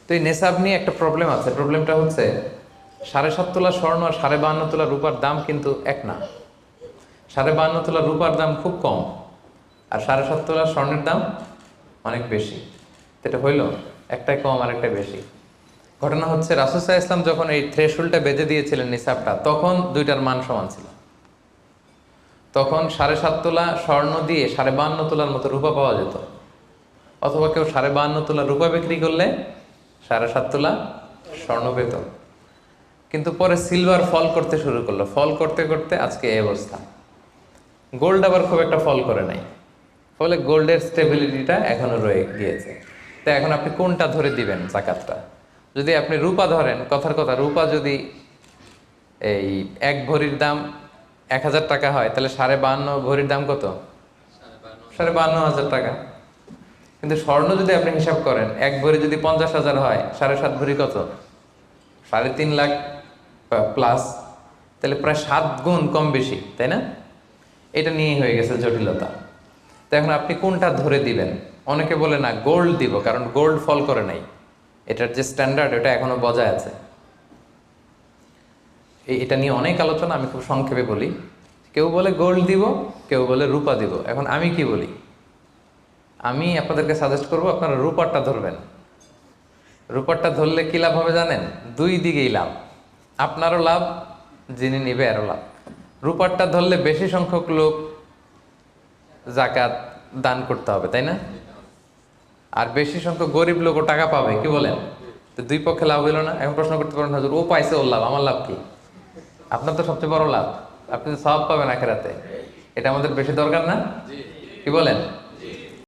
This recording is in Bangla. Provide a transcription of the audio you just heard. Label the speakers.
Speaker 1: তো এই নেশাব নিয়ে একটা প্রবলেম আছে। প্রবলেমটা হচ্ছে 7.5 তোলা স্বর্ণ আর 52.5 তোলা রূপার দাম কিন্তু এক না। 52.5 তোলা রূপার দাম খুব কম, আর 7.5 তোলা স্বর্ণের দাম অনেক বেশি। এটা হইল একটাই কম আর একটা বেশি। ঘটনা হচ্ছে রাসূল সাল্লাল্লাহু আলাইহি ওয়াসাল্লাম যখন এই থ্রেশহোল্ডটা বেঁধে দিয়েছিলেন নিসাবটা, তখন দুইটার মান সমান ছিল। তখন 7.5 তোলা স্বর্ণ দিয়ে 52.5 তোলার মতো রূপা পাওয়া যেত, অথবা কেউ 52.5 তোলা রূপা বিক্রি করলে 7.5 তোলা স্বর্ণ পেত। কিন্তু পরে সিলভার ফল করতে শুরু করলো, ফল করতে করতে আজকে এই অবস্থা। গোল্ড আবার খুব একটা ফল করে নাই, ফলে গোল্ডের স্টেবিলিটিটা এখনো রয়ে গিয়েছে। তো এখন আপনি কোনটা ধরে দিবেন জাকাতটা? যদি আপনি রূপা ধরেন, কথার কথা, রূপা যদি এই 1 ভরির দাম 1000 টাকা হয়, তাহলে 52.5 ভরির দাম কত? 52,500 টাকা। কিন্তু স্বর্ণ যদি আপনি হিসাব করেন, 1 ভরি যদি 50,000 হয়, 7.5 ভরি কত? 3.5 লাখ প্লাস, তাহলে প্রায় 7 গুণ কম বেশি, তাই না? এটা নিয়েই হয়ে গেছে জটিলতা। তো এখন আপনি কোনটা ধরে দিবেন? অনেকে বলে না গোল্ড দিব, কারণ গোল্ড ফল করে নাই, এটার যে স্ট্যান্ডার্ড ওটা এখনো বজায় আছে। এটা নিয়ে অনেক আলোচনা, আমি খুব সংক্ষেপে বলি। কেউ বলে গোল্ড দিব, কেউ বলে রূপা দিব। এখন আমি কি বলি? আমি আপনাদেরকে সাজেস্ট করবো আপনারা রূপারটা ধরবেন। রূপারটা ধরলে কি লাভ হবে জানেন? দুই দিকেই লাভ, আপনারও লাভ, যিনি নিবে আরও লাভ। রূপারটা ধরলে বেশি সংখ্যক লোক জাকাত দান করতে হবে, তাই না? আর বেশি সংখ্যক গরিব লোকও টাকা পাবে, কি বলেন? তো দুই পক্ষে লাভ হইল না? এখন প্রশ্ন করতে পারেন, হুজুর ও পাইছে ওর লাভ, আমার লাভ কি? আপনার তো সবচেয়ে বড় লাভ, আপনি তো সওয়াব পাবেন আখিরাতে। এটা আমাদের বেশি দরকার না? কি বলেন?